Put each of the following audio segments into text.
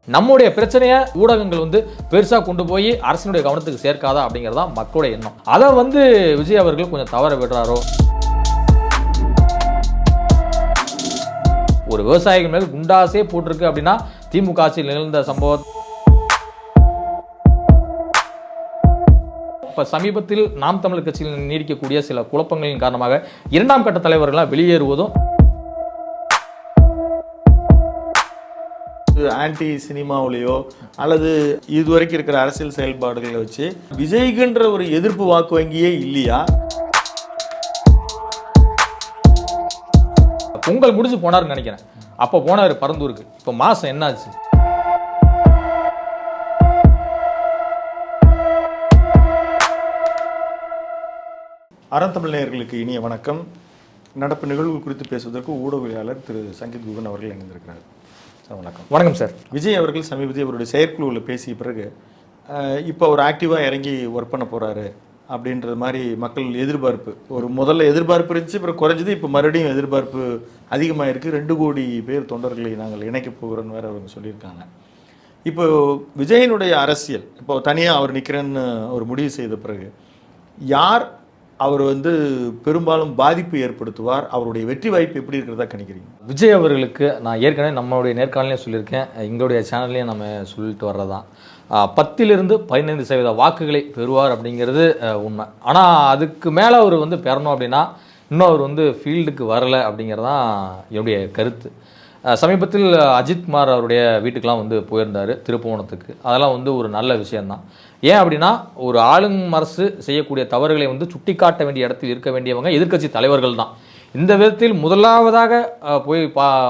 நம்முடைய பிரச்சனையை ஊடகங்கள் வந்து பெருசா கொண்டு போய் அரசினுடைய கவனத்துக்கு சேர்க்காதா அப்படிங்கிறதா மக்களுடைய எண்ணம். அதை வந்து விஜய் அவர்கள் கொஞ்சம் தவற விடுறாரோ. ஒரு விவசாயிகள் மேல் குண்டாசே போட்டிருக்கு அப்படின்னா திமுக ஆட்சியில் நிகழ்ந்த சம்பவம். இப்ப சமீபத்தில் நாம் தமிழர் கட்சியில் நீடிக்கக்கூடிய சில குழப்பங்களின் காரணமாக இரண்டாம் கட்ட தலைவர்களாக வெளியேறுவதும், ஆன்டி சினிமாவிலையோ அல்லது இதுவரைக்கும் இருக்கிற அரசியல் செயல்பாடுகளை வச்சு விஜய்கின்ற ஒரு எதிர்ப்பு வாக்கு வங்கியே இல்லையா? பொங்கல் முடிச்சு போனாருன்னு நினைக்கிறேன். அப்போ போனார் பரந்தூருக்கு. இப்போ மாசம் என்னாச்சு? அறந்தமிழ் நேயர்களுக்கு இனிய வணக்கம். நடப்பு நிகழ்வுகள் குறித்து பேசுவதற்கு ஊடகவியலாளர் திரு சங்கீத் குகன் அவர்கள் இணைந்திருக்கிறார். சார் வணக்கம். வணக்கம் சார். விஜய் அவர்கள் சமீபத்தில் அவருடைய செயற்குழுவில் பேசிய பிறகு இப்போ ஒரு ஆக்டிவாக இறங்கி ஒர்க் பண்ண போகிறாரு அப்படின்றது மாதிரி மக்கள் எதிர்பார்ப்பு, ஒரு முதல்ல எதிர்பார்ப்பு இருந்துச்சு, அப்புறம் குறைஞ்சது, இப்போ மறுபடியும் எதிர்பார்ப்பு அதிகமாக இருக்குது. 2 கோடி பேர் தொண்டர்களை நாங்கள் இணைக்க போகிறோன்னு வேறு அவங்க சொல்லியிருக்காங்க. இப்போ விஜயனுடைய அரசியல் இப்போ தனியாக அவர் நிற்கிறேன்னு ஒரு முடிவு செய்த பிறகு யார் அவர் வந்து பெரும்பாலும் பாதிப்பு ஏற்படுத்துவார்? அவருடைய வெற்றி வாய்ப்பு எப்படி இருக்கிறதா கணிக்கிறீங்க? விஜய் அவர்களுக்கு நான் ஏற்கனவே நம்மளுடைய நேர்காணலையும் சொல்லியிருக்கேன், எங்களுடைய சேனல்லையும் நம்ம சொல்லிட்டு வர்றதான் 10% வாக்குகளை பெறுவார் அப்படிங்கிறது உண்மை. ஆனால் அதுக்கு மேலே அவர் வந்து பெறணும் அப்படின்னா இன்னும் அவர் வந்து ஃபீல்டுக்கு வரலை அப்படிங்கிறதான் என்னுடைய கருத்து. சமீபத்தில் அஜித்குமார் அவருடைய வீட்டுக்கெலாம் வந்து போயிருந்தார், திருப்புவனத்துக்கு. அதெல்லாம் வந்து ஒரு நல்ல விஷயந்தான். ஏன் அப்படின்னா, ஒரு ஆளும் அரசு செய்யக்கூடிய தவறுகளை வந்து சுட்டி காட்ட வேண்டிய இடத்தில் இருக்க வேண்டியவங்க எதிர்க்கட்சி தலைவர்கள் தான். இந்த விதத்தில் முதலாவதாக போய்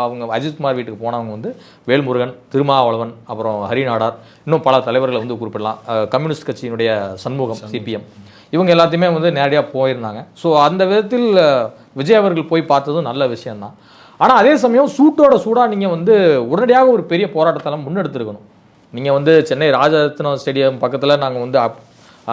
அவங்க அஜித்குமார் வீட்டுக்கு போனவங்க வந்து வேல்முருகன், திருமாவளவன், அப்புறம் ஹரிநாடார், இன்னும் பல தலைவர்களை வந்து குறிப்பிடலாம். கம்யூனிஸ்ட் கட்சியினுடைய சண்முகம், சிபிஎம், இவங்க எல்லாத்தையுமே வந்து நேரடியாக போயிருந்தாங்க. ஸோ அந்த விதத்தில் விஜய் அவர்கள் போய் பார்த்ததும் நல்ல விஷயந்தான். ஆனால் அதே சமயம் சூட்டோட சூடாக நீங்கள் வந்து உடனடியாக ஒரு பெரிய போராட்டத்தெல்லாம் முன்னெடுத்துருக்கணும். நீங்கள் வந்து சென்னை ராஜரத்னம் ஸ்டேடியம் பக்கத்தில் நாங்கள் வந்து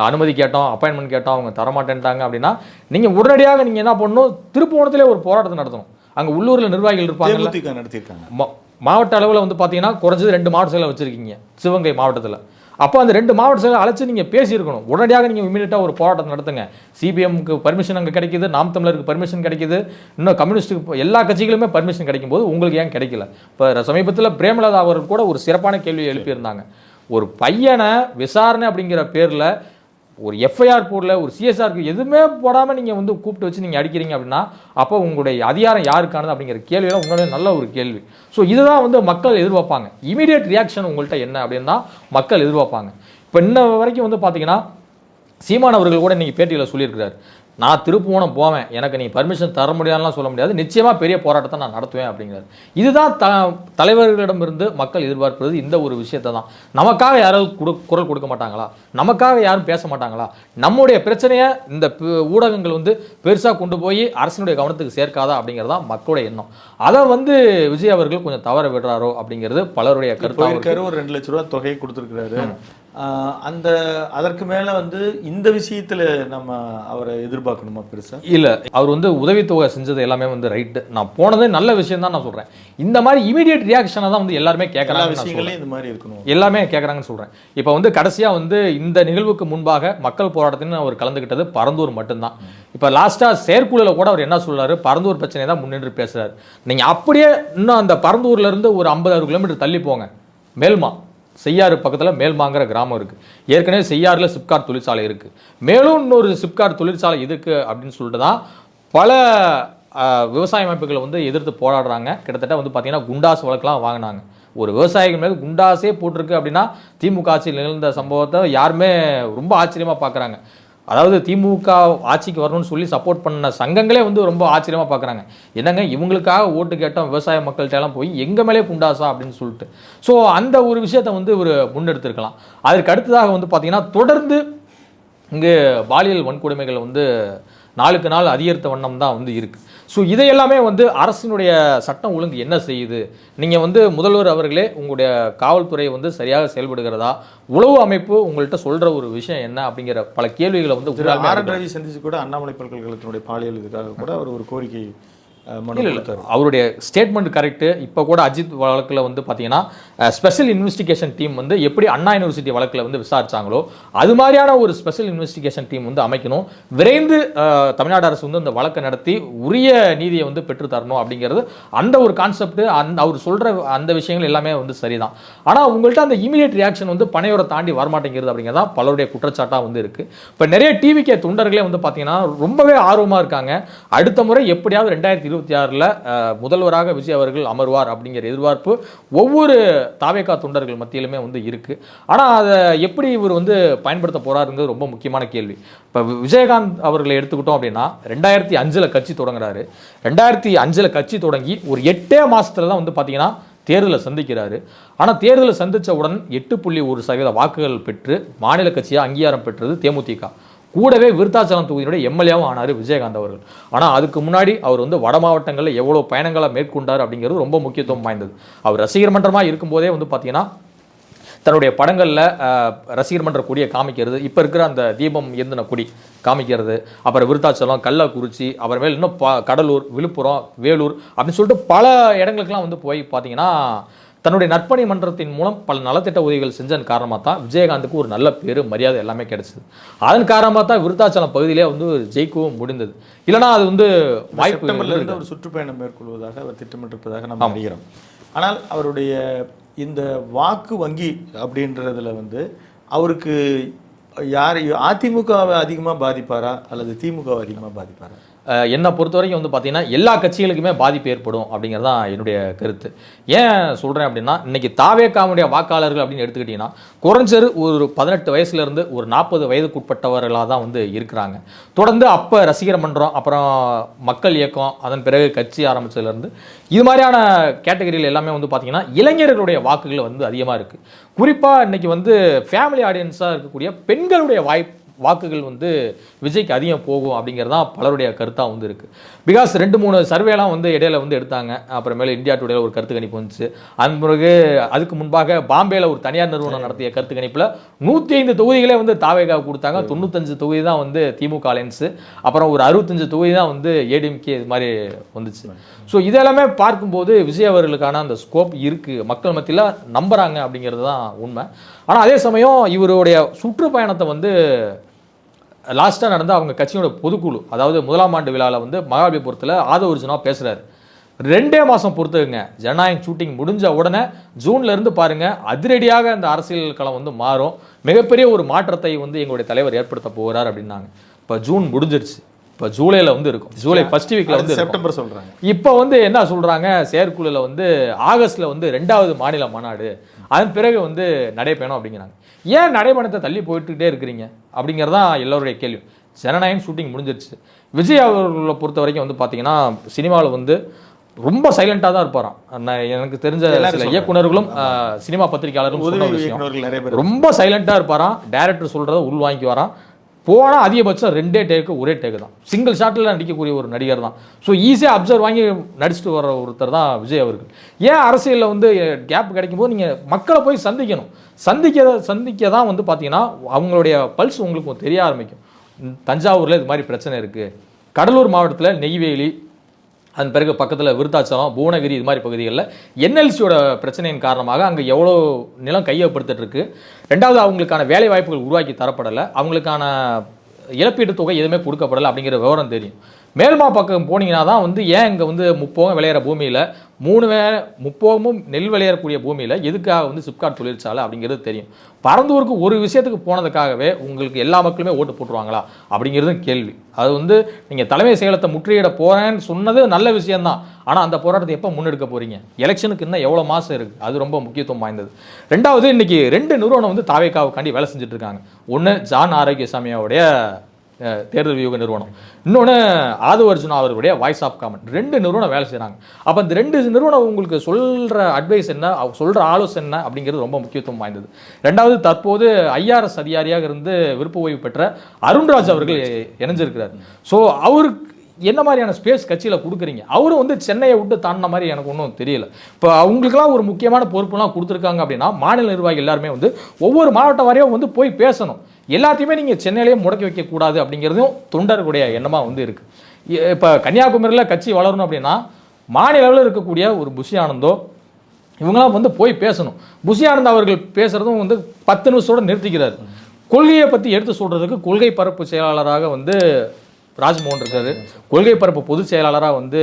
அனுமதி கேட்டோம், அப்பாயின்மெண்ட் கேட்டோம், அவங்க தரமாட்டேன்ட்டாங்க அப்படின்னா நீங்கள் உடனடியாக நீங்கள் என்ன பண்ணணும், திருப்புவனத்திலே ஒரு போராட்டத்தை நடத்தணும். அங்கே உள்ளூரில் நிர்வாகிகள் இருப்பாங்க, நடத்தியிருக்காங்க. மாவட்ட அளவில் வந்து பார்த்தீங்கன்னா குறைஞ்சது 2 மாவட்ட செயலை வச்சுருக்கீங்க சிவகங்கை மாவட்டத்தில். அப்போ அந்த 2 மாவட்ட செயலை அழைச்சி நீங்கள் பேசியிருக்கணும். உடனடியாக நீங்கள் இமீடியட்டாக ஒரு போராட்டத்தை நடத்துங்க. சிபிஎம்க்கு பர்மிஷன் அங்கே கிடைக்கிது, நாம் தமிழருக்கு பர்மிஷன் கிடைக்கிது, இன்னும் கம்யூனிஸ்ட்டுக்கு எல்லா கட்சிகளுமே பர்மிஷன் கிடைக்கும் போது உங்களுக்கு ஏன் கிடைக்கல? இப்போ சமீபத்தில் பிரேமலதா அவர்கள் கூட ஒரு சிறப்பான கேள்வி எழுப்பியிருந்தாங்க. ஒரு பையனை விசாரணை அப்படிங்கிற பேரில் ஒரு எஃப்ஐஆர் போடல, ஒரு சிஎஸ்ஆருக்கு எதுவுமே போடாமல் நீங்கள் வந்து கூப்பிட்டு வச்சு நீங்கள் அடிக்கிறீங்க அப்படின்னா அப்போ உங்களுடைய அதிகாரம் யாருக்கானது அப்படிங்கிற கேள்வியெல்லாம் உங்களுடைய நல்ல ஒரு கேள்வி. ஸோ இதுதான் வந்து மக்கள் எதிர்பார்ப்பாங்க. இமீடியட் ரியாக்ஷன் உங்கள்கிட்ட என்ன அப்படின்னு தான் மக்கள் எதிர்பார்ப்பாங்க. இப்போ இன்ன வரைக்கும் வந்து பார்த்தீங்கன்னா சீமான் அவர்கள் கூட இன்றைக்கி பேட்டியில் சொல்லியிருக்கிறார், நான் திருப்புவனம் போவேன், எனக்கு நீ பர்மிஷன் தர முடியாதுலாம் சொல்ல முடியாது, நிச்சயமாக பெரிய போராட்டத்தை நான் நடத்துவேன் அப்படிங்கிறார். இதுதான் தலைவர்களிடமிருந்து மக்கள் எதிர்பார்ப்பது இந்த ஒரு விஷயத்தை தான். நமக்காக யாராவது குரல் கொடுக்க மாட்டாங்களா? நமக்காக யாரும் பேச மாட்டாங்களா? நம்முடைய பிரச்சனையை இந்த ஊடகங்கள் வந்து பெருசாக கொண்டு போய் அரசினுடைய கவனத்துக்கு சேர்க்காதா அப்படிங்கிறதா மக்களுடைய எண்ணம். அதை வந்து விஜய் அவர்கள் கொஞ்சம் தவற விடுறாரோ அப்படிங்கிறது பலருடைய கருத்து. ஒரு 2 லட்ச ரூபா தொகையை கொடுத்துருக்கிறாரு. அதற்கு மேல வந்து இந்த விஷயத்துல நம்ம அவரை எதிர்பார்க்கணுமா பெருசா? இல்ல, அவர் வந்து உதவித்தொகை செஞ்சது எல்லாமே வந்து ரைட்டு, நான் போனதே நல்ல விஷயம் தான் நான் சொல்றேன். இந்த மாதிரி இமீடியட் ரியாக்ஷனை தான் வந்து எல்லாருமே கேட்கறாங்க, விஷயங்களே இந்த மாதிரி இருக்கணும், எல்லாமே கேட்கறாங்கன்னு சொல்றேன். இப்போ வந்து கடைசியா வந்து இந்த நிகழ்வுக்கு முன்பாக மக்கள் போராட்டத்தின்னு அவர் கலந்துக்கிட்டது பரந்தூர் மட்டும்தான். இப்போ லாஸ்டா செயற்குழுல கூட அவர் என்ன சொல்றாரு, பரந்தூர் பிரச்சனை தான் முன்னின்று பேசுறாரு. நீங்க அப்படியே இன்னும் அந்த பரந்தூர்ல இருந்து ஒரு 50-60 கிலோமீட்டர் தள்ளி போங்க, மேல்மா செய்யாறு பக்கத்தில் மேல்மாங்கிற கிராமம் இருக்குது. ஏற்கனவே செய்யாறில் சிப்காட் தொழிற்சாலை இருக்குது, மேலும் இன்னொரு சிப்காட் தொழிற்சாலை இதுக்கு அப்படின்னு சொல்லிட்டு தான் பல விவசாய அமைப்புகளை வந்து எதிர்த்து போராடுறாங்க. கிட்டத்தட்ட வந்து பார்த்தீங்கன்னா குண்டாஸ் வழக்கெலாம் வாங்கினாங்க. ஒரு விவசாயிகள் மேலே குண்டாஸே போட்டிருக்கு அப்படின்னா திமுக ஆட்சியில் நிகழ்ந்த சம்பவத்தை யாருமே ரொம்ப ஆச்சரியமாக பார்க்குறாங்க. அதாவது திமுக ஆட்சிக்கு வரணும்னு சொல்லி சப்போர்ட் பண்ண சங்கங்களே வந்து ரொம்ப ஆச்சரியமாக பார்க்குறாங்க. என்னங்க இவங்களுக்காக ஓட்டு கேட்டோம் விவசாய மக்கள்கிட்டலாம் போய் எங்கள் மேலே குண்டாசா அப்படின்னு சொல்லிட்டு. ஸோ அந்த ஒரு விஷயத்தை வந்து ஒரு முன்னெடுத்திருக்கலாம். அதற்கு அடுத்ததாக வந்து பார்த்திங்கன்னா தொடர்ந்து இங்கே பாலியல் வன்கொடுமைகள் வந்து நாளுக்கு நாள் அதிகரித்த வண்ணம் தான் வந்து இருக்குது. ஸோ இதையெல்லாமே வந்து அரசினுடைய சட்டம் ஒழுங்கு என்ன செய்யுது? நீங்கள் வந்து முதல்வர் அவர்களே உங்களுடைய காவல்துறை வந்து சரியாக செயல்படுகிறதா? உளவு அமைப்பு உங்கள்கிட்ட சொல்கிற ஒரு விஷயம் என்ன அப்படிங்கிற பல கேள்விகளை வந்து ரவி சந்திச்சு கூட அண்ணாமலை பல்கலைக்கழகத்தினுடைய பாலியல் இதுக்காக கூட அவர் ஒரு கோரிக்கை மனு கொடுத்தாரு. அவருடைய ஸ்டேட்மெண்ட் கரெக்ட். இப்போ கூட அஜித் வழக்கில் வந்து பார்த்தீங்கன்னா ஸ்பெஷல் இன்வெஸ்டிகேஷன் டீம் வந்து எப்படி அண்ணா யூனிவர்சிட்டி வழக்கில் வந்து விசாரிச்சாங்களோ அது மாதிரியான ஒரு ஸ்பெஷல் இன்வெஸ்டிகேஷன் டீம் வந்து அமைக்கணும். விரைந்து தமிழ்நாடு அரசு வந்து அந்த வழக்கை நடத்தி உரிய நீதியை வந்து பெற்று தரணும் அப்படிங்கிறது அந்த ஒரு கான்செப்ட். அவர் சொல்ற அந்த விஷயங்கள் எல்லாமே வந்து சரிதான். ஆனால் உங்கள்கிட்ட அந்த இமீடியட் ரியாக்ஷன் வந்து பனையோரை தாண்டி வரமாட்டேங்கிறது அப்படிங்கிறதா பலருடைய குற்றச்சாட்டாக வந்து இருக்கு. இப்போ நிறைய டிவிகே தொண்டர்களே வந்து பார்த்தீங்கன்னா ரொம்பவே ஆர்வமாக இருக்காங்க. அடுத்த முறை எப்படியாவது 2026 முதல்வராக விஜய் அவர்கள் அமர்வார் அப்படிங்கிற எதிர்பார்ப்பு ஒவ்வொரு தாவேகா தொண்டர்கள் மத்தியிலுமே வந்து இருக்கு. ஆனால் அதை எப்படி இவர் வந்து பயன்படுத்த போறாருங்கிறது ரொம்ப முக்கியமான கேள்வி. இப்போ விஜயகாந்த் அவர்களை எடுத்துக்கிட்டோம் அப்படின்னா 2005 கட்சி தொடங்குறாரு. 2005 கட்சி தொடங்கி ஒரு 8 மாசத்துல தான் வந்து பார்த்தீங்கன்னா தேர்தலை சந்திக்கிறாரு. ஆனால் தேர்தலை சந்தித்தவுடன் 8.1% வாக்குகள் பெற்று மாநில கட்சியாக அங்கீகாரம் பெற்றது தேமுதிக. கூடவே விருத்தாச்சலம் தொகுதியினுடைய எம்எல்ஏவும் ஆனார் விஜயகாந்த் அவர்கள். ஆனால் அதுக்கு முன்னாடி அவர் வந்து வட மாவட்டங்களில் எவ்வளோ பயணங்களை மேற்கொண்டார் அப்படிங்கிறது ரொம்ப முக்கியத்துவம் வாய்ந்தது. அவர் ரசிகர் மன்றமாக இருக்கும்போதே வந்து பார்த்தீங்கன்னா தன்னுடைய படங்களில் ரசிகர் மன்ற கொடியை காமிக்கிறது, இப்போ இருக்கிற அந்த தீபம் ஏந்தின கொடி காமிக்கிறது, அப்புறம் விருத்தாச்சலம், கள்ளக்குறிச்சி, அப்புறமேல் இன்னும் கடலூர், விழுப்புரம், வேலூர் அப்படின்னு சொல்லிட்டு பல இடங்களுக்கெல்லாம் வந்து போய் பார்த்தீங்கன்னா தன்னுடைய நற்பணி மன்றத்தின் மூலம் பல நலத்திட்ட உதவிகள் செஞ்சதன் காரணமாக தான் விஜயகாந்துக்கு ஒரு நல்ல பேரு மரியாதை எல்லாமே கிடைச்சது. அதன் காரணமாக தான் விருத்தாச்சலம் பகுதியிலே வந்து ஜெயிக்கவும் முடிந்தது. இல்லைனா அது வந்து வாய்ப்பு ஒரு சுற்றுப்பயணம் மேற்கொள்வதாக அவர் திட்டமிட்டிருப்பதாக நம்ம அறிகிறோம். ஆனால் அவருடைய இந்த வாக்கு வங்கி அப்படின்றதுல வந்து அவருக்கு யார் அதிமுகவை அதிகமாக பாதிப்பாரா அல்லது திமுகவை அதிகமாக பாதிப்பாரா? என்னை பொறுத்த வரைக்கும் வந்து பார்த்தீங்கன்னா எல்லா கட்சிகளுக்குமே பாதிப்பு ஏற்படும் அப்படிங்கிறது தான் என்னுடைய கருத்து. ஏன் சொல்கிறேன் அப்படின்னா இன்னைக்கு தாவேகாவுடைய வாக்காளர்கள் அப்படின்னு எடுத்துக்கிட்டிங்கன்னா குறைஞ்சது ஒரு 18 வயசுலேருந்து ஒரு 40 வயதுக்குட்பட்டவர்களாக தான் வந்து இருக்கிறாங்க. தொடர்ந்து அப்போ ரசிகர் மன்றம், அப்புறம் மக்கள் இயக்கம், அதன் பிறகு கட்சி ஆரம்பித்ததுலேருந்து இது மாதிரியான கேட்டகரியில் எல்லாமே வந்து பார்த்தீங்கன்னா இளைஞர்களுடைய வாக்குகள் வந்து அதிகமாக இருக்குது. குறிப்பாக இன்னைக்கு வந்து ஃபேமிலி ஆடியன்ஸாக இருக்கக்கூடிய பெண்களுடைய வாக்குகள் வந்து விஜய்க்கு அதிகம் போகும் அப்படிங்கிறது தான் பலருடைய கருத்தாக வந்து இருக்குது. பிகாஸ் 2-3 சர்வேலாம் வந்து இடையில வந்து எடுத்தாங்க. அப்புறமேல இந்தியா டுடேல ஒரு கருத்து கணிப்பு வந்துச்சு. அதன் பிறகு அதுக்கு முன்பாக பாம்பேல ஒரு தனியார் நிறுவனம் நடத்திய கருத்து கணிப்பில் 105 தொகுதிகளே வந்து தாவேகா கொடுத்தாங்க. 95 தொகுதி தான் வந்து திமுக அலையன்ஸு, அப்புறம் ஒரு 65 தொகுதி தான் வந்து ஏடிஎம்கே இது மாதிரி வந்துச்சு. ஸோ இதெல்லாமே பார்க்கும்போது விஜய் அவர்களுக்கான அந்த ஸ்கோப் இருக்குது, மக்கள் மத்தியில் நம்புகிறாங்க அப்படிங்கிறது தான் உண்மை. ஆனால் அதே சமயம் இவருடைய சுற்றுப்பயணத்தை வந்து லாஸ்ட்டாக நடந்த அவங்க கட்சியோட பொதுக்குழு, அதாவது 1ஆம் ஆண்டு விழாவில் வந்து மகாபலிபுரத்தில் ஆதவர்ஜுனா பேசுகிறாரு. 2 மாதம் பொறுத்துங்க, ஜனநாயகம் ஷூட்டிங் முடிஞ்ச உடனே ஜூன்லேருந்து பாருங்கள் அதிரடியாக அந்த அரசியல் களம் வந்து மாறும், மிகப்பெரிய ஒரு மாற்றத்தை வந்து எங்களுடைய தலைவர் ஏற்படுத்த போகிறார் அப்படின்னாங்க. இப்போ ஜூன் முடிஞ்சிருச்சு, இப்போ ஜூலையில் வந்து இருக்கும், ஜூலை ஃபர்ஸ்ட் வீக்கில் வந்து செப்டம்பர் சொல்கிறாங்க. இப்போ வந்து என்ன சொல்கிறாங்க, செயற்குழுவில் வந்து ஆகஸ்ட்டில் வந்து 2வது மாநில மாநாடு, அதன் பிறகு வந்து நடைபயணம் அப்படிங்கிறாங்க. ஏன் நடைபயணத்தை தள்ளி போயிட்டுக்கிட்டே இருக்கிறீங்க அப்படிங்கிறதான் எல்லோருடைய கேள்வி. ஜனநாயகம் ஷூட்டிங் முடிஞ்சிருச்சு. விஜய் அவர்களை பொறுத்த வரைக்கும் வந்து பார்த்தீங்கன்னா சினிமாவில் வந்து ரொம்ப சைலண்டாக தான் இருப்பாராம். எனக்கு தெரிஞ்ச சில இயக்குநர்களும் சினிமா பத்திரிகையாளர்களும் ரொம்ப சைலண்டாக இருப்பாராம். டைரக்டர் சொல்கிறத உள் வாங்கி வரான். போனால் அதிகபட்சம் 2 டேக்கு ஒரே டேக்கு தான், சிங்கிள் ஷாட்டில் நடிக்கக்கூடிய ஒரு நடிகர் தான். ஸோ ஈஸியாக அப்சர்வ் வாங்கி நடிச்சுட்டு வர ஒருத்தர் தான் விஜய் அவர்கள். ஏன் அரசியலில் வந்து கேப் கிடைக்கும் போது நீங்கள் மக்களை போய் சந்திக்கணும். சந்திக்க தான் வந்து பார்த்தீங்கன்னா அவங்களுடைய பல்ஸ் உங்களுக்கு தெரிய ஆரம்பிக்கும். தஞ்சாவூரில் இது மாதிரி பிரச்சனை இருக்குது, கடலூர் மாவட்டத்தில் நெய்வேலி, அதன் பிறகு பக்கத்தில் விருத்தாச்சலம், புவனகிரி இது மாதிரி பகுதிகளில் என்எல்சியோட பிரச்சனையின் காரணமாக அங்கே எவ்வளோ நிலம் கையகப்படுத்திட்டு இருக்கு. 2வது அவங்களுக்கான வேலை வாய்ப்புகள் உருவாக்கி தரப்படலை, அவங்களுக்கான இழப்பீட்டு தொகை எதுவுமே கொடுக்கப்படலை அப்படிங்கிற விவரம் தெரியும். மேல்மா பக்கம் போனீங்கன்னா தான் வந்து ஏன் இங்கே வந்து முப்போகம் விளையிற பூமியில் 3 முப்போகமும் நெல் விளையக்கூடிய பூமியில் எதுக்காக வந்து சிப்காட் தொழிற்சாலை அப்படிங்கிறது தெரியும். பரந்தூருக்கு ஒரு விஷயத்துக்கு போனதுக்காகவே உங்களுக்கு எல்லா மக்களுமே ஓட்டு போட்டுருவாங்களா அப்படிங்கிறது கேள்வி. அது வந்து நீங்கள் தலைமை செயலகத்தை முற்றுகையிட போகிறேன்னு சொன்னது நல்ல விஷயம்தான். ஆனால் அந்த போராட்டத்தை எப்போ முன்னெடுக்க போகிறீங்க? எலெக்ஷனுக்கு இன்னும் எவ்வளோ மாதம் இருக்குது, அது ரொம்ப முக்கியத்துவம் வாய்ந்தது. 2வது இன்னைக்கு 2 நிறுவனம் வந்து தாவேகாவுக்காண்டி வேலை செஞ்சுட்டு இருக்காங்க. ஒன்று ஜான் ஆரோக்கியசாமியோடைய தேர்தல் வியூக நிறுவனம், இன்னொன்று ஆதவர்ஜுனா அவர்களுடைய வாய்ஸ் ஆஃப் காமன். 2 நிறுவனம் வேலை செய்கிறாங்க. அப்போ இந்த 2 நிறுவனம் உங்களுக்கு சொல்கிற அட்வைஸ் என்ன, சொல்கிற ஆலோசனை என்ன அப்படிங்கிறது ரொம்ப முக்கியத்துவம் வாய்ந்தது. 2வது தற்போது IRS அதிகாரியாக இருந்து விருப்ப ஓய்வு பெற்ற அருண்ராஜ் அவர்கள் இணைஞ்சிருக்கிறார். ஸோ அவருக்கு என்ன மாதிரியான ஸ்பேஸ் கட்சியில் கொடுக்குறீங்க? அவரும் வந்து சென்னையை விட்டு தாண்டின மாதிரி எனக்கு ஒன்றும் தெரியல. இப்போ அவங்களுக்குலாம் ஒரு முக்கியமான பொறுப்புலாம் கொடுத்துருக்காங்க அப்படின்னா மாநில நிர்வாகிகள் எல்லாருமே வந்து ஒவ்வொரு மாவட்ட வாரியாக வந்து போய் பேசணும். எல்லாத்தையுமே நீங்கள் சென்னையிலேயே முடக்கி வைக்கக்கூடாது அப்படிங்கிறதும் தொண்டர்களுடைய எண்ணமாக வந்து இருக்குது. இப்போ கன்னியாகுமரியில் கட்சி வளரணும் அப்படின்னா மாநில அளவில் இருக்கக்கூடிய ஒரு புஷி ஆனந்தோ இவங்களாம் வந்து போய் பேசணும். புஷி ஆனந்த் அவர்கள் பேசுகிறதும் வந்து 10 நிமிஷத்தோடு நிறுத்திக்கிறார். கொள்கையை பற்றி எடுத்து சொல்கிறதுக்கு கொள்கை பரப்பு செயலாளராக வந்து ராஜ்மோகன் இருக்காரு, கொள்கை பரப்பு பொதுச் செயலாளராக வந்து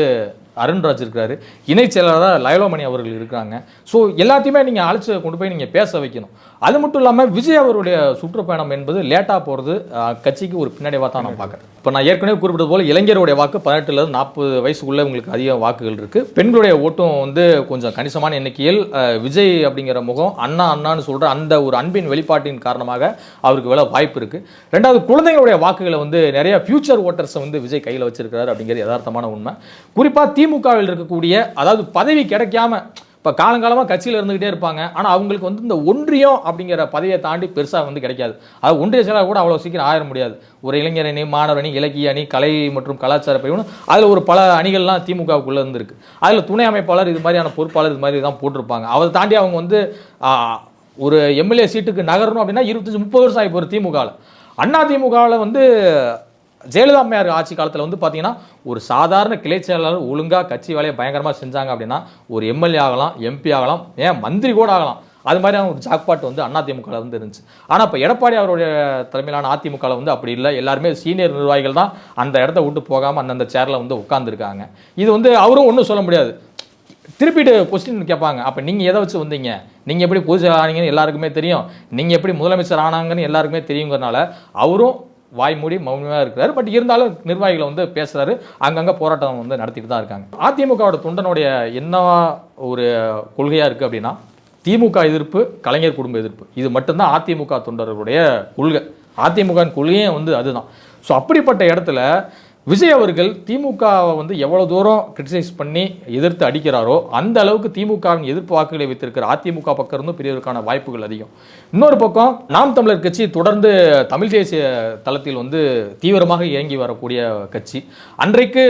அருண்ராஜ் இருக்காரு, இணை செயலாளராக லயலோமணி அவர்கள் இருக்காங்க. ஸோ எல்லாத்தையுமே நீங்கள் அழைச்சி கொண்டு போய் நீங்கள் பேச வைக்கணும். அது மட்டும் இல்லாமல் விஜய் அவருடைய சுற்றுப்பயணம் என்பது லேட்டாக போகிறது கட்சிக்கு ஒரு பின்னடைவாக தான் நான் பார்க்குறேன். இப்போ நான் ஏற்கனவே குறிப்பிட்டது போல் இளைஞருடைய வாக்கு 18 to 40 வயசுக்குள்ளே உங்களுக்கு அதிக வாக்குகள் இருக்குது. பெண்களுடைய ஓட்டும் வந்து கொஞ்சம் கணிசமான எண்ணிக்கையில் விஜய் அப்படிங்கிற முகம் அண்ணான்னு சொல்கிற அந்த ஒரு அன்பின் வெளிப்பாட்டின் காரணமாக அவருக்கு வேலை வாய்ப்பு இருக்குது. ரெண்டாவது, குழந்தைகளுடைய வாக்குகளை வந்து நிறைய ஃபியூச்சர் ஓட்டர்ஸை வந்து விஜய் கையில் வச்சிருக்கிறாரு அப்படிங்கிறது யதார்த்தமான உண்மை. குறிப்பாக திமுகவில் இருக்கக்கூடிய, அதாவது பதவி கிடைக்காம இப்போ காலங்காலமாக கட்சியில் இருந்துகிட்டே இருப்பாங்க, ஆனால் அவங்களுக்கு வந்து இந்த ஒன்றியம் அப்படிங்கிற பதவியை தாண்டி பெருசாக வந்து கிடைக்காது. அது ஒன்றிய செயலாளர் கூட அவ்வளோ சீக்கிரம் ஆயிட முடியாது. ஒரு இளைஞர் அணி, மாணவர் அணி, இலக்கிய அணி, கலை மற்றும் கலாச்சார பிரிவு, அதில் ஒரு பல அணிகள்லாம் திமுகவுக்குள்ளே இருந்திருக்கு. அதில் துணை அமைப்பாளர் இது மாதிரியான பொறுப்பாளர் இது மாதிரி தான் போட்டிருப்பாங்க. அதை தாண்டி அவங்க வந்து ஒரு எம்எல்ஏ சீட்டுக்கு நகரணும் அப்படின்னா 25-30 வருஷம் ஆகி போகிற திமுகவில். அண்ணா திமுகவில் வந்து ஜெயலலிதா அம்மையார் ஆட்சி காலத்தில் வந்து பார்த்தீங்கன்னா ஒரு சாதாரண கிளை செயலாளர் ஒழுங்காக கட்சி வேலையை பயங்கரமாக செஞ்சாங்க அப்படின்னா ஒரு எம்எல்ஏ ஆகலாம், எம்பி ஆகலாம், ஏன் மந்திரி கூட ஆகலாம். அது மாதிரியான ஒரு ஜாக்பாட் வந்து அதிமுகவில் வந்து இருந்துச்சு. ஆனால் இப்போ எடப்பாடி அவருடைய தலைமையிலான அதிமுகவில் வந்து அப்படி இல்லை. எல்லாருமே சீனியர் நிர்வாகிகள் தான் அந்த இடத்த விட்டு போகாமல் அந்தந்த சேரில் வந்து உட்காந்துருக்காங்க. இது வந்து அவரும் ஒன்றும் சொல்ல முடியாது. திருப்பிட்டு கொஸ்டின் கேட்பாங்க, அப்போ நீங்கள் எதை வச்சு வந்தீங்க, நீங்கள் எப்படி பொதுச் செயலாளர் ஆனீங்கன்னு எல்லாருக்குமே தெரியும், நீங்கள் எப்படி முதலமைச்சர் ஆனாங்கன்னு எல்லாருக்குமே தெரியுங்கிறனால அவரும் வாய் மூடி மௌனமாக இருக்கிறாரு. பட் இருந்தாலும் நிர்வாகிகளை வந்து பேசுறாரு, அங்கங்கே போராட்டம் வந்து நடத்திட்டு தான் இருக்காங்க. அதிமுகவோட தொண்டனுடைய என்னவா ஒரு கொள்கையாக இருக்குது அப்படின்னா திமுக எதிர்ப்பு, கலைஞர் குடும்ப எதிர்ப்பு. இது மட்டும்தான் அதிமுக தொண்டர்களுடைய கொள்கை. அதிமுக கொள்கையே வந்து அதுதான். ஸோ அப்படிப்பட்ட இடத்துல விஜய் அவர்கள் திமுகவை வந்து எவ்வளோ தூரம் கிரிட்டிசைஸ் பண்ணி எதிர்த்து அடிக்கிறாரோ அந்த அளவுக்கு திமுகவின் எதிர்ப்பு வாக்குகளை வைத்திருக்கிற அதிமுக பக்கம் இருந்தும் பெரியவருக்கான வாய்ப்புகள் அதிகம். இன்னொரு பக்கம் நாம் தமிழர் கட்சி தொடர்ந்து தமிழ் தேசிய தளத்தில் வந்து தீவிரமாக இயங்கி வரக்கூடிய கட்சி. அன்றைக்கு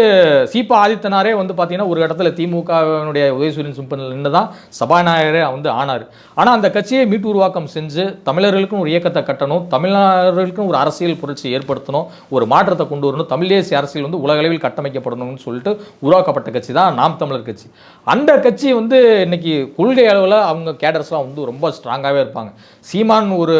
சீபா ஆதித்தனாரே வந்து பார்த்தீங்கன்னா ஒரு இடத்துல திமுகவினுடைய உதயசூரியன் சிம்பனில் நின்று தான் சபாநாயகரே வந்து ஆனார். ஆனால் அந்த கட்சியை மீட்டு உருவாக்கம் செஞ்சு தமிழர்களுக்கும் ஒரு இயக்கத்தை கட்டணும், தமிழர்களுக்கும் ஒரு அரசியல் புரட்சி ஏற்படுத்தணும், ஒரு மாற்றத்தை கொண்டு வரணும், தமிழ் தேசிய அரசியல் வந்து உலகளவில் கட்டமைக்கப்படணும்னு சொல்லிட்டு உருவாக்கப்பட்ட கட்சி தான் நாம் தமிழர் கட்சி. அந்த கட்சி வந்து இன்னைக்கு கொள்கை அளவில் அவங்க கேடர்ஸ்லாம் வந்து ரொம்ப ஸ்ட்ராங்காகவே இருப்பாங்க. சீமான் ஒரு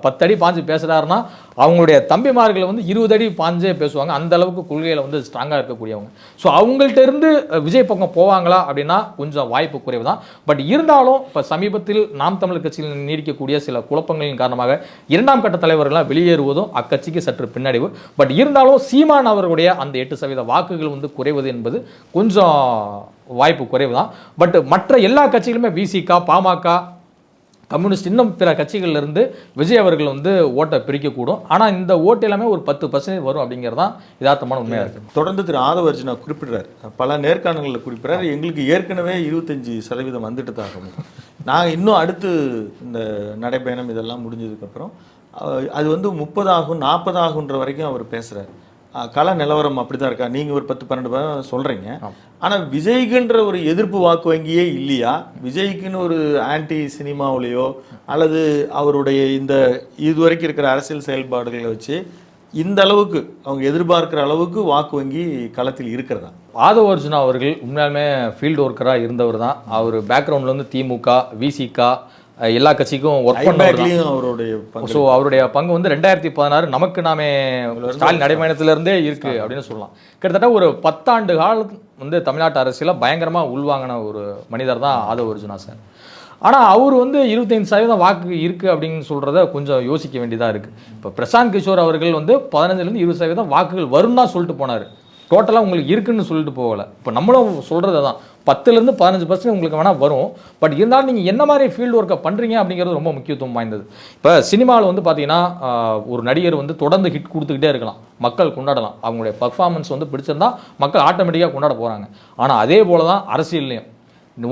10 அடி பாஞ்சு பேசுகிறாருன்னா அவங்களுடைய தம்பிமார்களை வந்து 20 அடி பாஞ்சே பேசுவாங்க. அந்த அளவுக்கு கொள்கையில் வந்து ஸ்ட்ராங்காக இருக்கக்கூடியவங்க. ஸோ அவங்கள்ட்ட இருந்து விஜய் பக்கம் போவாங்களா அப்படின்னா கொஞ்சம் வாய்ப்பு குறைவு தான். பட் இருந்தாலும் இப்போ சமீபத்தில் நாம் தமிழர் கட்சியில் நீடிக்கக்கூடிய சில குழப்பங்களின் காரணமாக 2ஆம் கட்ட தலைவர்கள்லாம் வெளியேறுவதும் அக்கட்சிக்கு சற்று பின்னடைவு. பட் இருந்தாலும் சீமான் அவர்களுடைய அந்த 8% வாக்குகள் வந்து குறைவது என்பது கொஞ்சம் வாய்ப்பு குறைவு தான். பட் மற்ற எல்லா கட்சிகளுமே விசிக, பாமக, கம்யூனிஸ்ட், இன்னும் பிற கட்சிகள்ல இருந்து விஜய் அவர்கள் வந்து ஓட்டை பிரிக்கக்கூடும். ஆனால் இந்த ஓட்டு எல்லாமே ஒரு 10% வரும் அப்படிங்கிறதான் யதார்த்தமான உண்மையாக இருக்குது. தொடர்ந்து திரு ஆதவர்ஜுனா குறிப்பிடுறாரு, பல நேர்காணல்களில் குறிப்பிட்றாரு, எங்களுக்கு ஏற்கனவே 25% வந்துட்டு தான் ஆகும். நாங்கள் இன்னும் அடுத்து இந்த நடைபயணம் இதெல்லாம் முடிஞ்சதுக்கப்புறம் அது வந்து 30 ஆகும் 40 ஆகுன்ற வரைக்கும் அவர் பேசுகிறார். கள நிலவரம் அப்படி தான் இருக்கா? நீங்கள் ஒரு 10-12 சொல்கிறீங்க, ஆனால் விஜய்க்குன்ற ஒரு எதிர்ப்பு வாக்கு வங்கியே இல்லையா? விஜய்க்குன்னு ஒரு ஆன்டி சினிமாவிலையோ அல்லது அவருடைய இந்த இதுவரைக்கும் இருக்கிற அரசியல் செயல்பாடுகளை வச்சு இந்த அளவுக்கு அவங்க எதிர்பார்க்குற அளவுக்கு வாக்கு வங்கி களத்தில் இருக்கிறதா? ஆதவ அர்ஜுனா அவர்கள் உண்மையாலுமே ஃபீல்டு ஒர்க்கராக இருந்தவர் தான். அவர் பேக்ரவுண்டில் வந்து திமுக, விசிக எல்லா கட்சிக்கும் ஒர்க் பண்ணவரையும் அவருடைய ஸோ அவருடைய பங்கு வந்து 2016 நமக்கு நாமே ஸ்டாலின் நடைபயணத்திலிருந்தே இருக்குது அப்படின்னு சொல்லலாம். கிட்டத்தட்ட ஒரு 10 ஆண்டு காலம் வந்து தமிழ்நாட்டு அரசியல பயங்கரமாக உள்வாங்கின ஒரு மனிதர் தான் ஆதவ அர்ஜுனா சார். ஆனால் அவர் வந்து 25% வாக்கு இருக்குது அப்படின்னு சொல்கிறத கொஞ்சம் யோசிக்க வேண்டியதாக இருக்குது. இப்போ பிரசாந்த் கிஷோர் அவர்கள் வந்து 15-20% 20% வாக்குகள் வரும் தான் சொல்லிட்டு போனார். டோட்டலாக உங்களுக்கு இருக்குன்னு சொல்லிட்டு போகலை. இப்போ நம்மளும் சொல்கிறது தான் 10-15% உங்களுக்கு வேணால் வரும். பட் இருந்தாலும் நீங்கள் என்ன மாதிரி ஃபீல்டு ஒர்க்கை பண்ணுறீங்க அப்படிங்கிறது ரொம்ப முக்கியத்துவம் வாய்ந்தது. இப்போ சினிமாவில் வந்து பார்த்தீங்கன்னா ஒரு நடிகர் வந்து தொடர்ந்து ஹிட் கொடுத்துக்கிட்டே இருக்கலாம், மக்கள் கொண்டாடலாம், அவங்களுடைய பர்ஃபார்மன்ஸ் வந்து பிடிச்சிருந்தா மக்கள் ஆட்டோமேட்டிக்காக கொண்டாட போகிறாங்க. ஆனால் அதே போல் தான் அரசியல்லையும்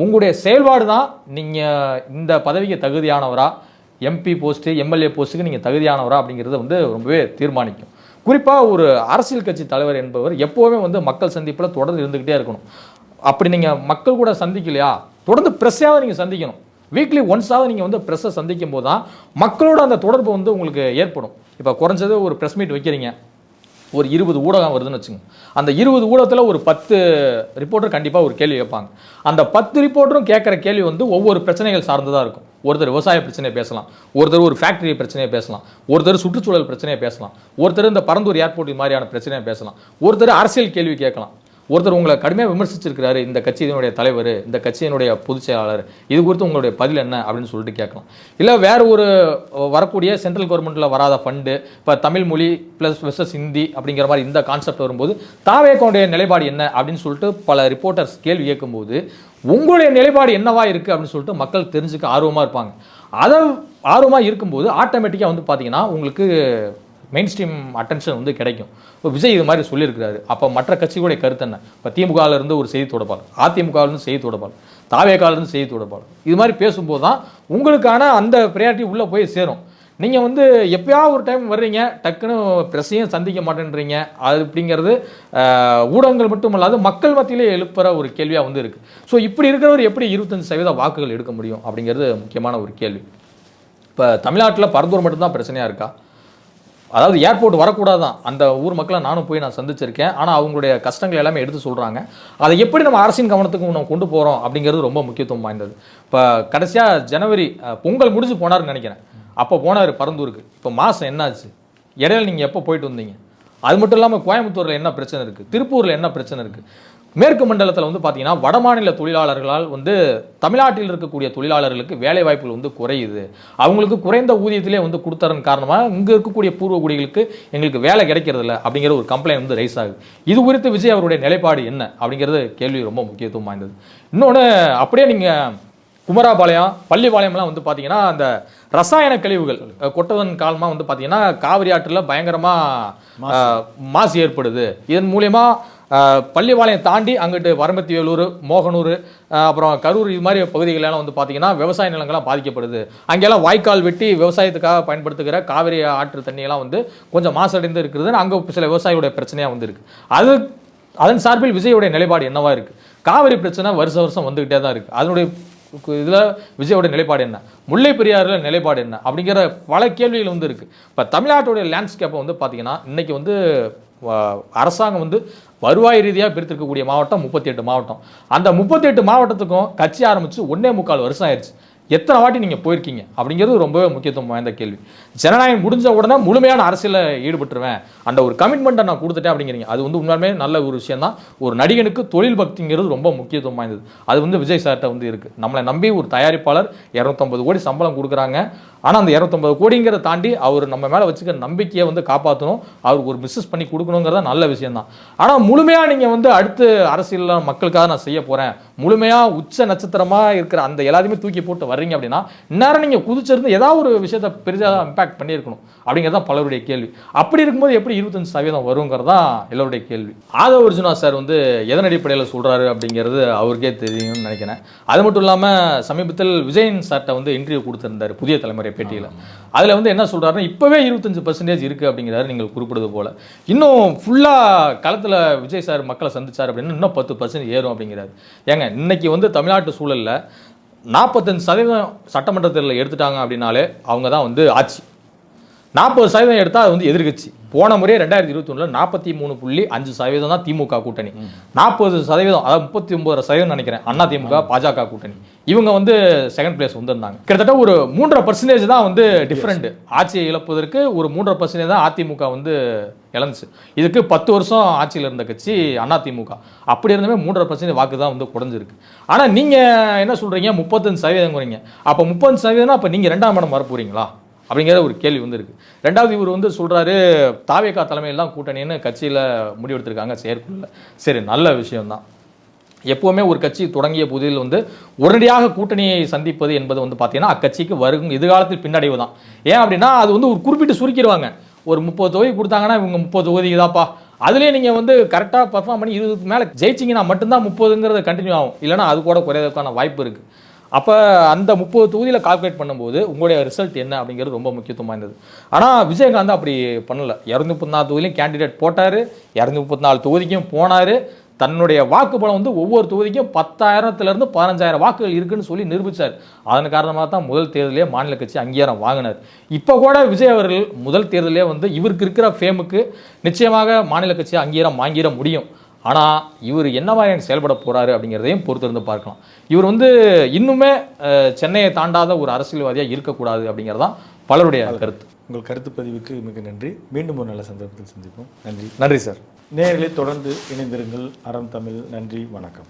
உங்களுடைய செயல்பாடு தான் நீங்கள் இந்த பதவிக்கு தகுதியானவரா, எம்பி போஸ்ட்டு, எம்எல்ஏ போஸ்ட்டுக்கு நீங்கள் தகுதியானவரா அப்படிங்கிறத வந்து ரொம்பவே தீர்மானிக்கும். குறிப்பாக ஒரு அரசியல் கட்சி தலைவர் என்பவர் எப்போவுமே வந்து மக்கள் சந்திப்பில் தொடர்ந்து இருந்துக்கிட்டே இருக்கணும். அப்படி நீங்கள் மக்கள் கூட சந்திக்கலையா, தொடர்ந்து ப்ரெஸ்ஸாக நீங்கள் சந்திக்கணும். வீக்லி ஒன்ஸாவது நீங்கள் வந்து ப்ரெஸ்ஸை சந்திக்கும் போது தான் மக்களோட அந்த தொடர்பு வந்து உங்களுக்கு ஏற்படும். இப்போ குறைஞ்சது ஒரு ப்ரெஸ் மீட் வைக்கிறீங்க, ஒரு 20 ஊடகம் வருதுன்னு வச்சுங்க. அந்த 20 ஊடகத்தில் ஒரு 10 ரிப்போர்ட்டர் கண்டிப்பாக ஒரு கேள்வி கேட்பாங்க. அந்த 10 ரிப்போர்ட்டரும் கேட்குற கேள்வி வந்து ஒவ்வொரு பிரச்சனைகள் சார்ந்ததாக இருக்கும். ஒருத்தர் விவசாய பிரச்சனையை பேசலாம், ஒருத்தர் ஒரு ஃபேக்டரி பிரச்சனையை பேசலாம், ஒருத்தர் சுற்றுச்சூழல் பிரச்சனையை பேசலாம், ஒருத்தர் இந்த பரந்தூர் ஏர்போர்ட் மாதிரியான பிரச்சனையை பேசலாம், ஒருத்தர் அரசியல் கேள்வி கேட்கலாம், ஒருத்தர் உங்களை கடுமையாக விமர்சிச்சிருக்கிறாரு, இந்த கட்சியினுடைய தலைவர், இந்த கட்சியினுடைய பொதுச் செயலாளர், இது குறித்து உங்களுடைய பதில் என்ன அப்படின்னு சொல்லிட்டு கேட்கலாம். இல்லை வேற ஒரு வரக்கூடிய சென்ட்ரல் கவர்மெண்ட்டில் வராத ஃபண்டு, இப்போ தமிழ் மொழி ப்ளஸ் வெர்சஸ் ஹிந்தி அப்படிங்கிற மாதிரி இந்த கான்செப்ட் வரும்போது தாவேக்காவுடைய நிலைப்பாடு என்ன அப்படின்னு சொல்லிட்டு பல ரிப்போர்ட்டர்ஸ் கேள்வி கேட்கும்போது உங்களுடைய நிலைப்பாடு என்னவா இருக்குது அப்படின்னு சொல்லிட்டு மக்கள் தெரிஞ்சுக்க ஆர்வமாக இருப்பாங்க. அதை ஆர்வமாக இருக்கும்போது ஆட்டோமேட்டிக்காக வந்து பார்த்தீங்கன்னா உங்களுக்கு மெயின் ஸ்ட்ரீம் அட்டென்ஷன் வந்து கிடைக்கும். இப்போ விஜய் இது மாதிரி சொல்லியிருக்கிறாரு, அப்போ மற்ற கட்சிகளுடைய கருத்து என்ன? இப்போ திமுகவிலேருந்து ஒரு செய்தி தொடர்பாளர், அதிமுகவிலேருந்து செய்தி தொடர்பாளர், தாவேக்காவிலேருந்து செய்தி தொடர்பாளர், இது மாதிரி பேசும்போது தான் உங்களுக்கான அந்த ப்ரையாரிட்டி உள்ளே போய் சேரும். நீங்கள் வந்து எப்போயாவது ஒரு டைம் வர்றீங்க, டக்குன்னு ப்ரெஸ்ஸையும் சந்திக்க மாட்டேன்றீங்க. அது அப்படிங்கிறது ஊடகங்கள் மட்டும் இல்லாது மக்கள் மத்தியிலே எழுப்புற ஒரு கேள்வியாக வந்து இருக்குது. ஸோ இப்படி இருக்கிறவர் எப்படி 25% வாக்குகள் எடுக்க முடியும் அப்படிங்கிறது முக்கியமான ஒரு கேள்வி. இப்போ தமிழ்நாட்டில் பரந்தூர் மட்டும்தான் பிரச்சனையாக இருக்கா? அதாவது ஏர்போர்ட் வரக்கூடாது தான், அந்த ஊர் மக்களை நானும் போய் நான் சந்திச்சிருக்கேன். ஆனால் அவங்களுடைய கஷ்டங்கள் எல்லாமே எடுத்து சொல்கிறாங்க. அதை எப்படி நம்ம அரசின் கவனத்துக்கு நம்ம கொண்டு போகிறோம் அப்படிங்கிறது ரொம்ப முக்கியத்துவம் வாய்ந்தது. இப்போ கடைசியாக ஜனவரி பொங்கல் முடிஞ்சு போனார்னு நினைக்கிறேன், அப்போ போனார் பரந்தூருக்கு. இப்போ மாதம் என்னாச்சு? இடையில நீங்கள் எப்போ போயிட்டு வந்தீங்க? அது மட்டும் இல்லாமல் கோயம்புத்தூரில் என்ன பிரச்சனை இருக்குது, திருப்பூரில் என்ன பிரச்சனை இருக்குது, மேற்கு மண்டலத்தில் வந்து பார்த்தீங்கன்னா வடமாநில தொழிலாளர்களால் வந்து தமிழ்நாட்டில் இருக்கக்கூடிய தொழிலாளர்களுக்கு வேலை வாய்ப்புகள் வந்து குறையுது. அவங்களுக்கு குறைந்த ஊதியத்திலே வந்து கொடுத்தறன் காரணமாக இங்கே இருக்கக்கூடிய பூர்வகுடிகளுக்கு எங்களுக்கு வேலை கிடைக்கிறதில்ல அப்படிங்கிற ஒரு கம்ப்ளைண்ட் வந்து ரைஸ் ஆகுது. இது குறித்து விஜய் அவருடைய நிலைப்பாடு என்ன அப்படிங்கிறது கேள்வி ரொம்ப முக்கியத்துவம் வாய்ந்தது. இன்னொன்று, அப்படியே நீங்கள் குமராபாளையம் பள்ளிப்பாளையம்லாம் வந்து பார்த்தீங்கன்னா அந்த ரசாயன கழிவுகள் கொட்டதன் காலமாக வந்து பார்த்தீங்கன்னா காவிரி ஆற்றில் பயங்கரமாக மாசு ஏற்படுது. இதன் மூலயமா பள்ளிப்பாளையம் தாண்டி அங்கிட்டு வரம்பத்தி வேலூர், மோகனூர், அப்புறம் கரூர், இது மாதிரி பகுதிகளெல்லாம் வந்து பார்த்தீங்கன்னா விவசாய நிலங்கள்லாம் பாதிக்கப்படுது. அங்கெல்லாம் வாய்க்கால் வெட்டி விவசாயத்துக்காக பயன்படுத்துகிற காவிரி ஆற்று தண்ணியெல்லாம் வந்து கொஞ்சம் மாசடைந்து இருக்கிறதுன்னு அங்கே சில விவசாயிகளுடைய பிரச்சனையாக வந்து இருக்குது. அதன் சார்பில் விஜயோடைய நிலைப்பாடு என்னவா இருக்குது? காவிரி பிரச்சனை வருஷம் வந்துக்கிட்டே தான் இருக்குது. அதனுடைய இதில் விஜயோட நிலைப்பாடு என்ன, முல்லை பெரியாறில் நிலைப்பாடு என்ன அப்படிங்கிற பல கேள்விகள் வந்து இருக்குது. இப்போ தமிழ்நாட்டுடைய லேண்ட்ஸ்கேப்பை வந்து பார்த்தீங்கன்னா இன்றைக்கி வந்து அரசாங்கம் வந்து வருவாய் ரீதியாக பிரித்திருக்கக்கூடிய மாவட்டம் 38 மாவட்டம். அந்த 38 மாவட்டத்துக்கும் கட்சி ஆரம்பித்து 1.25 வருஷம் ஆயிடுச்சு. எத்தனை வாட்டி நீங்கள் போயிருக்கீங்க அப்படிங்கிறது ரொம்பவே முக்கியத்துவம் வாய்ந்த கேள்வி. ஜனநாயகம் முடிஞ்ச உடனே முழுமையான அரசியலில் ஈடுபட்டுருவேன், அந்த ஒரு கமிட்மெண்ட்டை நான் கொடுத்துட்டேன் அப்படிங்கிறீங்க. அது வந்து உண்மையுமே நல்ல ஒரு விஷயம் தான். ஒரு நடிகனுக்கு தொழில் பக்திங்கிறது ரொம்ப முக்கியத்துவம் வாய்ந்தது. அது வந்து விஜய் சார்கிட்ட வந்து இருக்குது. நம்மளை நம்பி ஒரு தயாரிப்பாளர் 250 கோடி சம்பளம் கொடுக்குறாங்க. ஆனால் அந்த 250 கோடிங்கிறத தாண்டி அவர் நம்ம மேலே வச்சுக்க நம்பிக்கையை வந்து காப்பாற்றணும், அவருக்கு ஒரு மிஸ்ஸஸ் பண்ணி கொடுக்கணுங்கிறத நல்ல விஷயம் தான். ஆனால் முழுமையாக நீங்கள் வந்து அடுத்து அரசியலில் மக்களுக்காக நான் செய்ய போகிறேன், முழுமையாக உச்ச நட்சத்திரமாக இருக்கிற அந்த எல்லாத்தையுமே தூக்கி போட்டு வர்றீங்க அப்படின்னா இந்நேரம் நீங்கள் குதிச்சிருந்து ஏதாவது ஒரு விஷயத்தை பெரிதாக இம்பாக்ட் பண்ணியிருக்கணும் அப்படிங்கிறது தான் பலருடைய கேள்வி. அப்படி இருக்கும்போது எப்படி 25% வருங்கிறது தான் எல்லோருடைய கேள்வி. ஆதவ அர்ஜுனா சார் வந்து எதன் அடிப்படையில் சொல்கிறாரு அப்படிங்கிறது அவருக்கே தெரியும்னு நினைக்கிறேன். அது மட்டும் இல்லாமல் சமீபத்தில் விஜயன் சார்ட்ட வந்து இன்டர்வியூ கொடுத்துருந்தார் புதிய தலைமுறை பேட்டியில். அதில் வந்து என்ன சொல்கிறாருன்னா இப்போவே 25% இருக்குது அப்படிங்கிறாரு நீங்கள் குறிப்பிடுவது போல். இன்னும் ஃபுல்லாக களத்தில் விஜய் சார் மக்களை சந்திச்சார் அப்படின்னா இன்னும் 10% ஏறும் அப்படிங்கிறாரு. ஏங்க இன்னைக்கு வந்து தமிழ்நாட்டு சூழலில் 45% சட்டமன்ற தேர்தலில் எடுத்துட்டாங்க அப்படின்னாலே அவங்க தான் வந்து ஆட்சி. 40% எடுத்தால் அது வந்து எதிர்கட்சி. போன முறையே 2021 43.5% தான் திமுக கூட்டணி, 40% அதாவது 39% நினைக்கிறேன் அண்ணா திமுக பாஜக கூட்டணி. இவங்க வந்து செகண்ட் பிளேஸ் வந்திருந்தாங்க. கிட்டத்தட்ட ஒரு 3.5% தான் வந்து டிஃப்ரெண்ட். ஆட்சியை இழப்பதற்கு ஒரு 3.5% தான் அதிமுக வந்து இழந்துச்சு. இதுக்கு 10 வருஷம் ஆட்சியில் இருந்த கட்சி அதிமுக. அப்படி இருந்தமே 3.5% வாக்கு தான் வந்து குறைஞ்சிருக்கு. ஆனால் நீங்கள் என்ன சொல்கிறீங்க, 35%. அப்போ 30% அப்போ நீங்கள் 2ஆம் இடம் வர போகிறீங்களா அப்படிங்கிற ஒரு கேள்வி வந்து இருக்குது. ரெண்டாவது இவர் வந்து சொல்கிறாரு தாவேகா தலைமையில் தான் கூட்டணின்னு கட்சியில் முடிவெடுத்திருக்காங்க செயற்குழுவில். சரி, நல்ல விஷயம்தான். எப்போவுமே ஒரு கட்சி தொடங்கிய புதில் வந்து உடனடியாக கூட்டணியை சந்திப்பது என்பது வந்து பார்த்தீங்கன்னா அக்கட்சிக்கு வரும் எதிர்காலத்தில் பின்னடைவு தான். ஏன் அப்படின்னா அது வந்து ஒரு குறிப்பிட்டு சுருக்கிடுவாங்க. ஒரு 30 தொகுதி கொடுத்தாங்கன்னா இவங்க 30 தொகுதி தான்ப்பா, அதுலேயே நீங்கள் வந்து கரெக்டாக பர்ஃபார்ம் பண்ணி 20க்கு மேலே ஜெயிச்சிங்கன்னா மட்டும்தான் 30ங்கிறது கண்டினியூ ஆகும், இல்லைனா அது கூட குறையறதுக்கான வாய்ப்பு இருக்குது. அப்போ அந்த 30 தொகுதியில் கால்குலேட் பண்ணும்போது உங்களுடைய ரிசல்ட் என்ன அப்படிங்கிறது ரொம்ப முக்கியத்துவம் வாய்ந்தது. ஆனால் விஜயகாந்த் அப்படி பண்ணலை. 234 தொகுதியிலையும் கேண்டிடேட் போட்டார், 234 தொகுதிக்கும் போனார். தன்னுடைய வாக்குப்பலம் வந்து ஒவ்வொரு தொகுதிக்கும் 10,000 15,000 வாக்குகள் இருக்குன்னு சொல்லி நிரூபித்தார். அதன் காரணமாக தான் முதல் தேர்தலே மாநில கட்சி அங்கீகாரம் வாங்கினார். இப்போ கூட விஜய் அவர்கள் முதல் தேர்தலே வந்து இவருக்கு இருக்கிற ஃபேமுக்கு நிச்சயமாக மாநில கட்சி அங்கீகாரம் வாங்கிட முடியும். ஆனால் இவர் என்ன மாதிரியான செயல்பட போகிறாரு அப்படிங்கிறதையும் பொறுத்திருந்து பார்க்கலாம். இவர் வந்து இன்னுமே சென்னையை தாண்டாத ஒரு அரசியல்வாதியாக இருக்கக்கூடாது அப்படிங்கிறதான் பலருடைய கருத்து. உங்கள் கருத்து பதிவுக்கு மிக நன்றி. மீண்டும் ஒரு நல்ல சந்தர்ப்பத்தில் சந்திப்போம். நன்றி. நன்றி சார். நேயர்களை தொடர்ந்து இணைந்திருங்கள். அறம் தமிழ். நன்றி, வணக்கம்.